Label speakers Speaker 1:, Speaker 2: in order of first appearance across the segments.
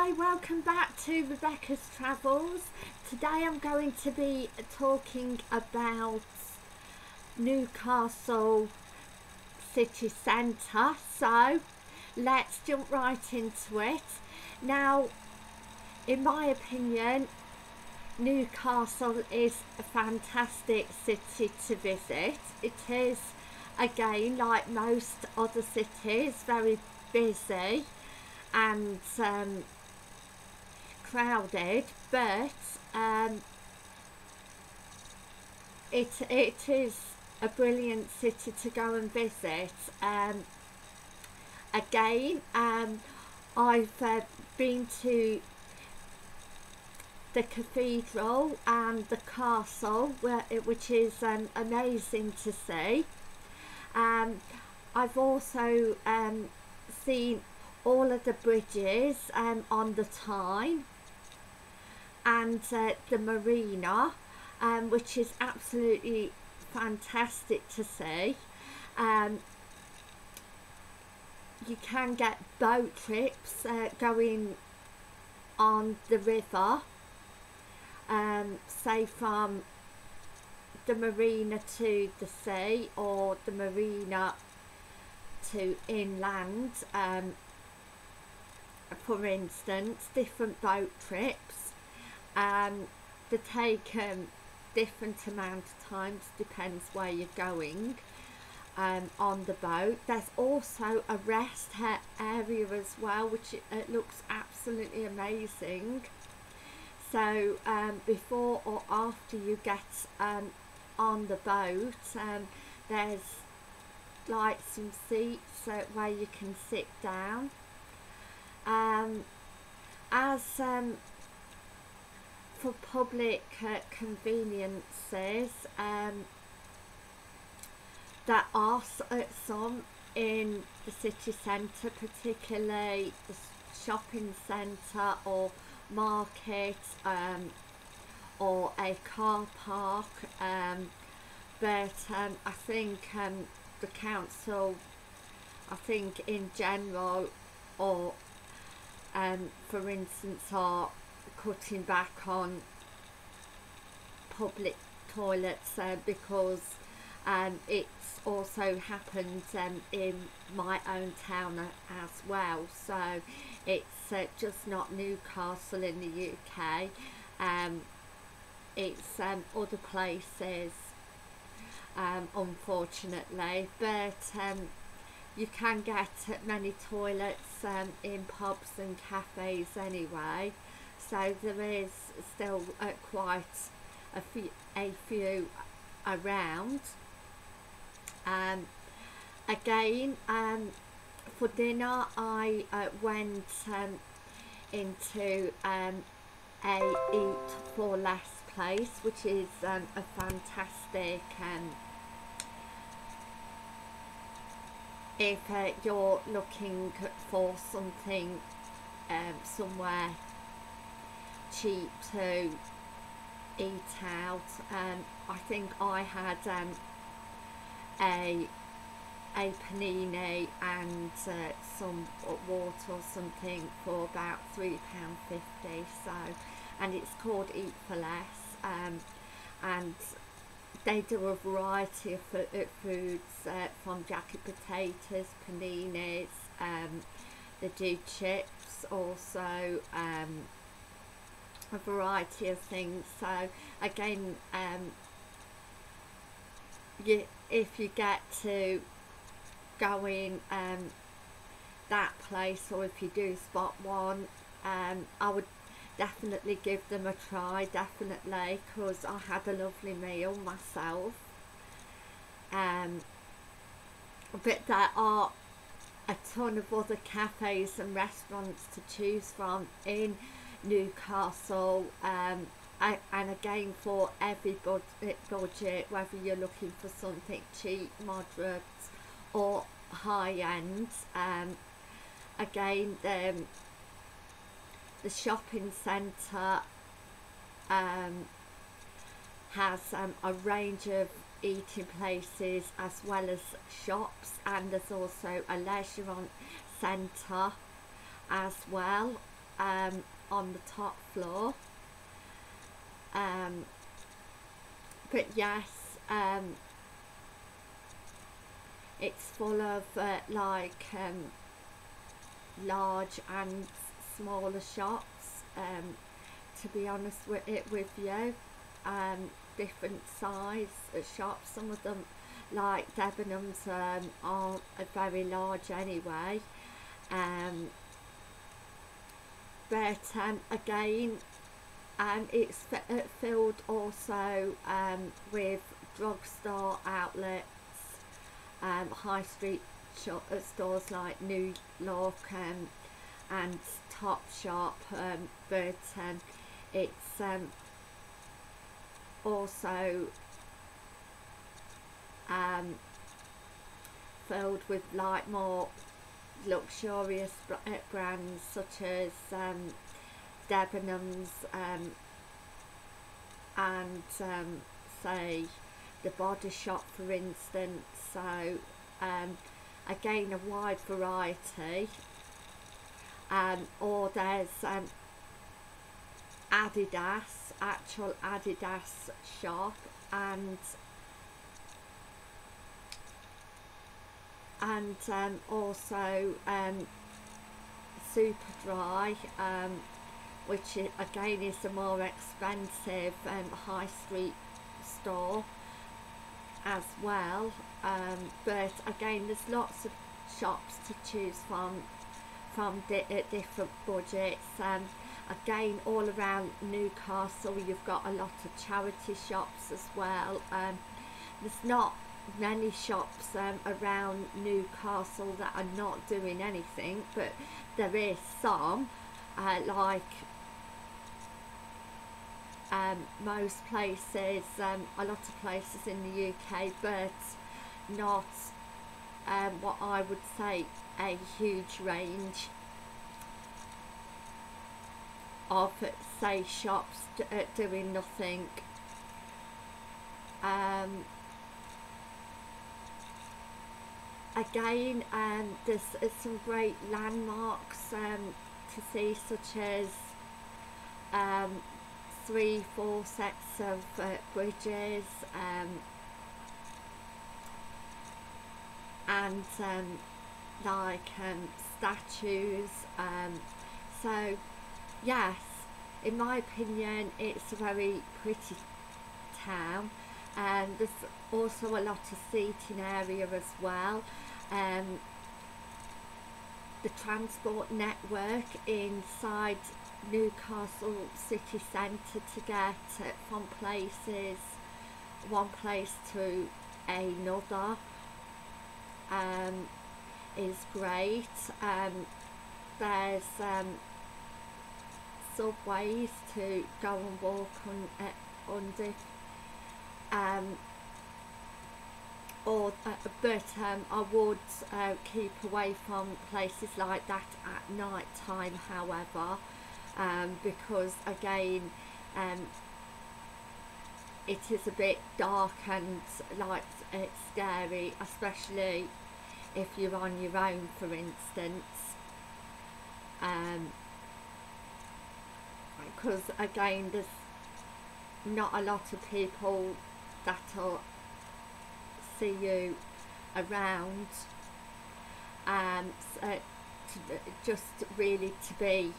Speaker 1: Hi, welcome back to Rebecca's Travels. Today I'm going to be talking about Newcastle city centre, so let's jump right into it. Now, in my opinion, Newcastle is a fantastic city to visit. It is, again, like most other cities, very busy and crowded, but it is a brilliant city to go and visit. Again, I've been to the cathedral and the castle, which is amazing to see. I've also seen all of the bridges on the Tyne and the marina, which is absolutely fantastic to see. You can get boat trips going on the river, say from the marina to the sea or the marina to inland. For instance, different boat trips, they take different amount of times, depends where you're going on the boat. There's also a rest area as well, which it looks absolutely amazing. So before or after you get on the boat, there's like some seats where you can sit down. As for public conveniences, there are some in the city centre, particularly the shopping centre or market, or a car park, but I think the council, I think in general, or for instance, are cutting back on public toilets because it's also happened in my own town as well. So it's just not Newcastle in the UK, it's other places, unfortunately, but you can get many toilets in pubs and cafes anyway, so there is still quite a few around. Again, for dinner I went into a Eat for Less place, which is a fantastic, if you're looking for something somewhere cheap to eat out. I think I had a panini and some water or something for about £3.50. So, and it's called Eat for Less, and they do a variety of foods, from jacket potatoes, paninis, they do chips also, a variety of things. So again, if you get to go in that place, or if you do spot one, I would definitely give them a try, definitely, because I had a lovely meal myself. But there are a ton of other cafes and restaurants to choose from in Newcastle, and again, for every budget, whether you're looking for something cheap, moderate or high end. Again, the shopping centre has a range of eating places as well as shops, and there's also a leisure centre as well. on the top floor. But yes, it's full of like large and smaller shops, to be honest with you. Different size shops. Some of them, like Debenhams, are very large anyway, but again, it's filled also with drugstore outlets, high street stores like New York and Topshop, but it's also filled with like more luxurious brands such as Debenhams and say the Body Shop, for instance. So again, a wide variety. Or there's Adidas, actual Adidas shop, and also Superdry, which again is a more expensive high street store as well, but again there's lots of shops to choose from different budgets. Again, all around Newcastle you've got a lot of charity shops as well. There's not many shops around Newcastle that are not doing anything, but there is some, like most places, a lot of places in the UK, but not what I would say a huge range of, say, shops doing nothing. Again, there's some great landmarks to see, such as 3-4 sets of bridges, and like statues. So yes, in my opinion, it's a very pretty town, and there's also a lot of seating area as well. The transport network inside Newcastle city centre to get from one place to another is great. There's subways to go and walk under, but I would keep away from places like that at night time, however, because again it is a bit dark and like it's scary, especially if you're on your own, for instance, because again there's not a lot of people that'll see you around, just really to be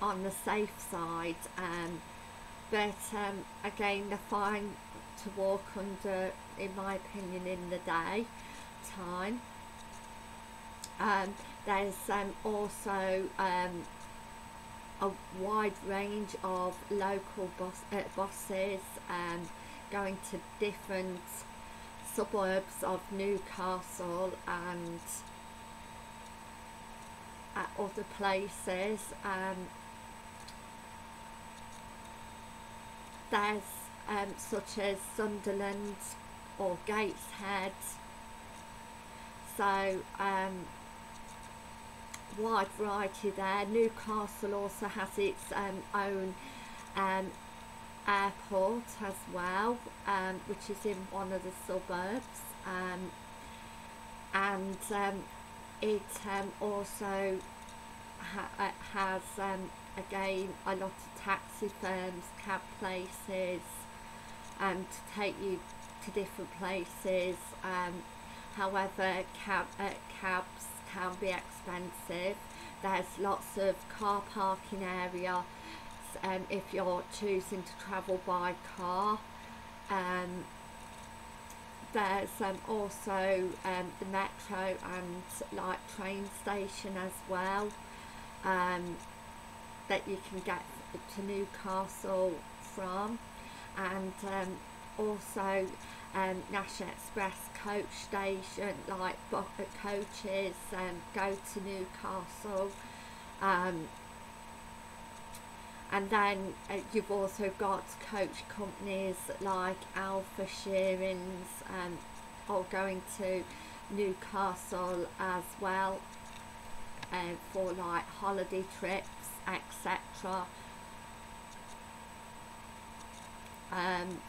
Speaker 1: on the safe side, but again they're fine to walk under, in my opinion, in the day time. There's also a wide range of local buses going to different suburbs of Newcastle and other places. There's such as Sunderland or Gateshead, so wide variety there. Newcastle also has its own airport as well, which is in one of the suburbs, and it also has again a lot of taxi firms, cab places, to take you to different places. However, cabs can be expensive. There's lots of car parking area if you're choosing to travel by car. There's also the metro and like train station as well, that you can get to Newcastle from, and also National Express coach station, like coaches go to Newcastle, and then you've also got coach companies like Alpha Shearings are going to Newcastle as well, for like holiday trips, etc.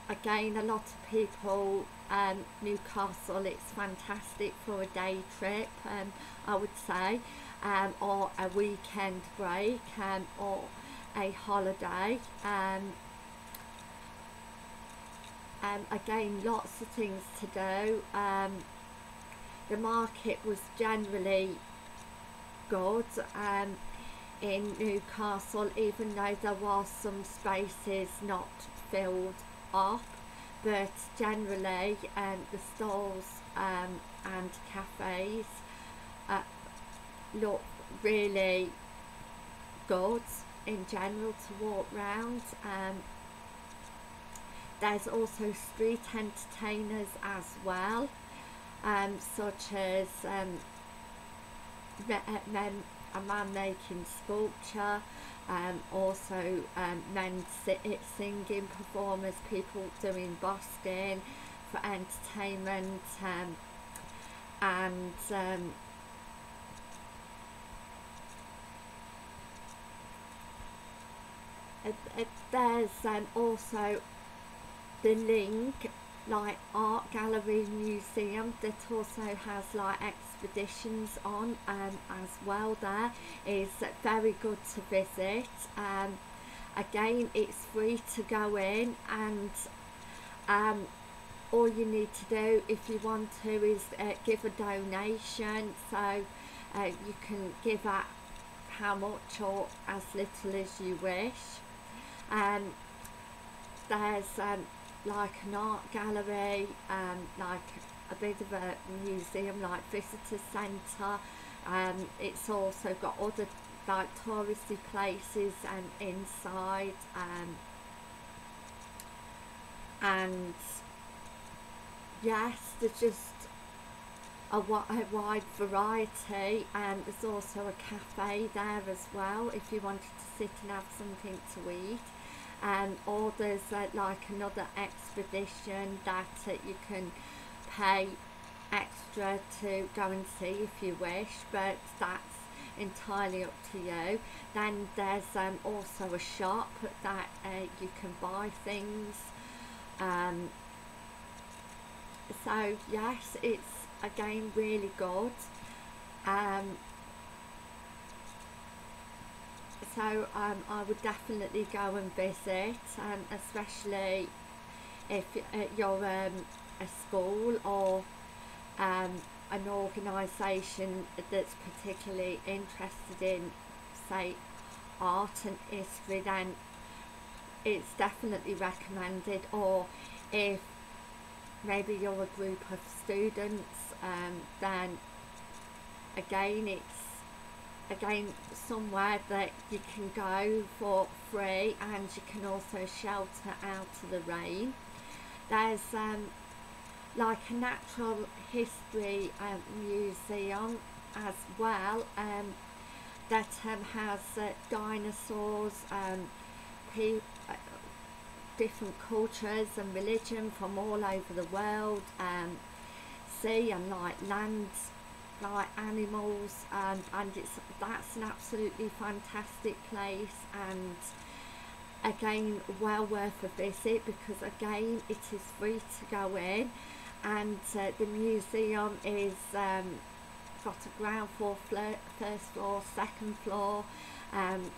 Speaker 1: Again, a lot of people, Newcastle, it's fantastic for a day trip, I would say, or a weekend break, or a holiday. Again, lots of things to do. The market was generally good in Newcastle, even though there was some spaces not filled up, but generally the stalls and cafes look really good in general to walk round. There's also street entertainers as well, such as a man making sculpture, also men singing performers, people doing busking for entertainment, and there's also the Link, like art gallery museum, that also has like expeditions on as well. There is very good to visit. Again, it's free to go in, and all you need to do if you want to is give a donation, so you can give at how much or as little as you wish. There's like an art gallery, like a bit of a museum, like visitor centre. It's also got other like touristy places inside, and yes, there's just a wide variety, and there's also a cafe there as well if you wanted to sit and have something to eat. Or there's like another expedition that you can pay extra to go and see if you wish, but that's entirely up to you. Then there's also a shop that you can buy things. So yes, it's again really good. So I would definitely go and visit, especially if you're a school or an organisation that's particularly interested in, say, art and history, then it's definitely recommended. Or if maybe you're a group of students, then again it's somewhere that you can go for free, and you can also shelter out of the rain. There's like a natural history museum as well, that has dinosaurs, different cultures and religion from all over the world, sea and like land, like animals, and that's an absolutely fantastic place, and again well worth a visit, because again it is free to go in, and the museum is got a ground floor, first floor, second floor.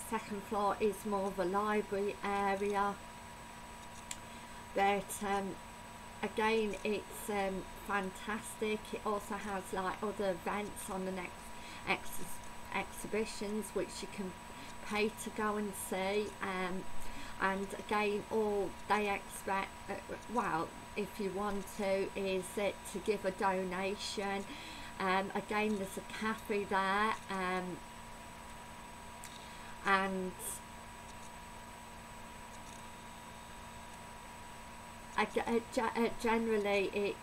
Speaker 1: Second floor is more of a library area, but again, it's fantastic. It also has like other events on the next exhibitions which you can pay to go and see, and again, all they expect, well, if you want to, is to give a donation. Again, there's a cafe there, and generally it's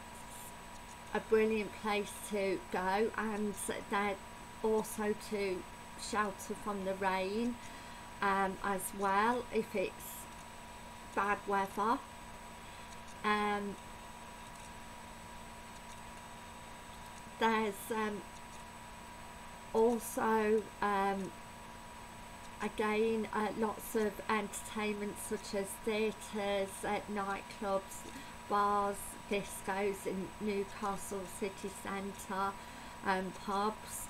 Speaker 1: a brilliant place to go, and they're also to shelter from the rain as well if it's bad weather. There's also again lots of entertainment such as theatres, nightclubs, bars, discos in Newcastle city centre, pubs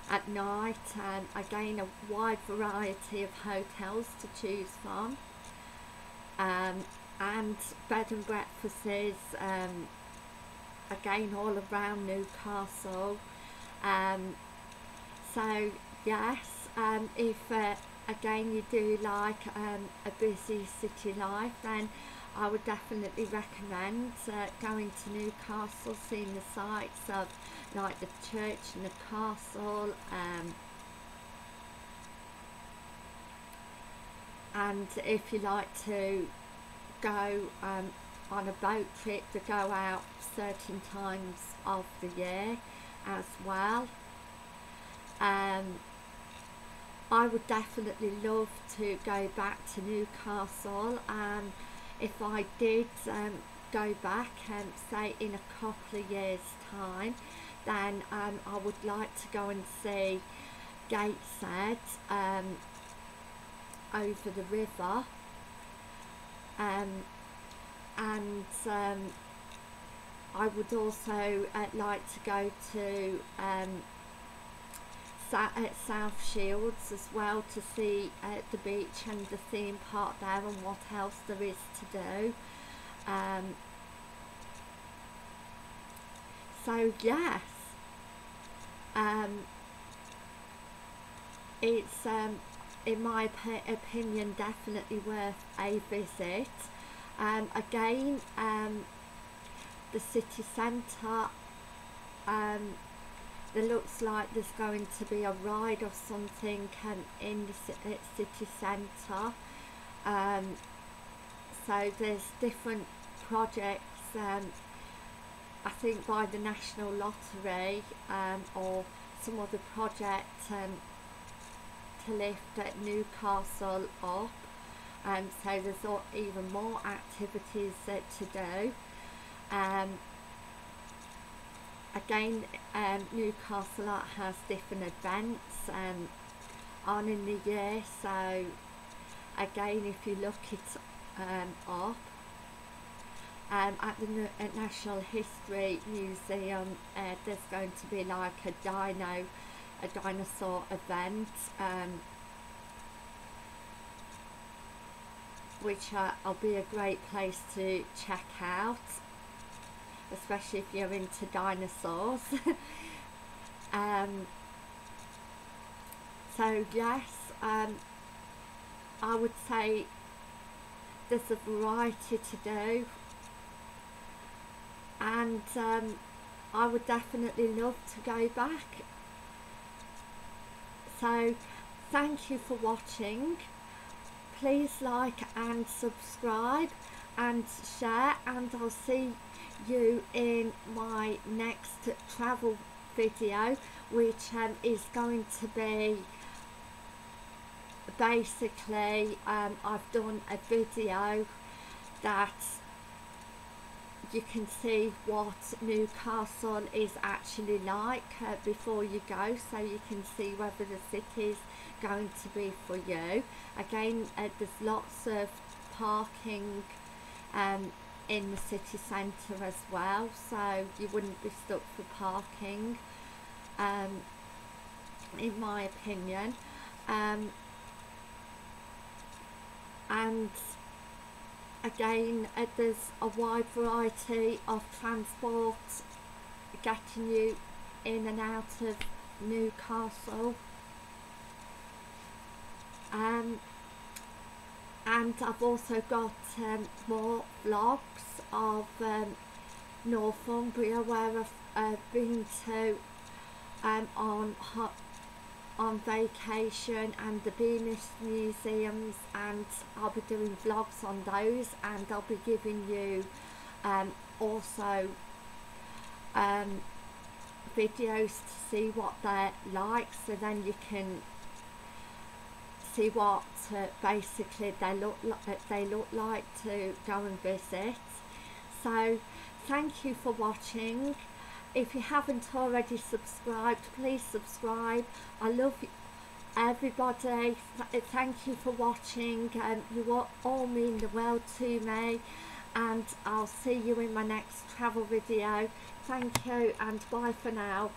Speaker 1: at night, and again a wide variety of hotels to choose from, and bed and breakfasts again all around Newcastle. So yes, if again you do like a busy city life, then I would definitely recommend going to Newcastle, seeing the sights of like the church and the castle, and if you like to go on a boat trip, to go out certain times of the year as well. I would definitely love to go back to Newcastle. If I did go back, say in a couple of years time, then I would like to go and see Gateshead over the river, and I would also like to go to South Shields as well, to see the beach and the theme park there and what else there is to do. So yes, it's in my opinion definitely worth a visit. Again, the city centre, it looks like there's going to be a ride or something in the city centre. So there's different projects, I think by the National Lottery, or some other project to lift Newcastle up. So there's even more activities to do. Again, Newcastle has different events on in the year, so again, if you look it up, at the National History Museum, there's going to be like a dinosaur event, which will be a great place to check out, especially if you're into dinosaurs. So yes, I would say there's a variety to do, and I would definitely love to go back. So thank you for watching. Please like and subscribe and share, and I'll see you in my next travel video, which is going to be basically I've done a video that you can see what Newcastle is actually like before you go, so you can see whether the city is going to be for you. Again, there's lots of parking in the city centre as well, so you wouldn't be stuck for parking, in my opinion. And again, there's a wide variety of transport getting you in and out of Newcastle. And I've also got more vlogs of Northumbria, where I've been to on vacation, and the Beamish museums, and I'll be doing vlogs on those, and I'll be giving you also videos to see what they're like, so then you can see what basically they look like to go and visit. So thank you for watching. If you haven't already subscribed, please subscribe. I love everybody. Thank you for watching. You all mean the world to me, and I'll see you in my next travel video. Thank you, and bye for now.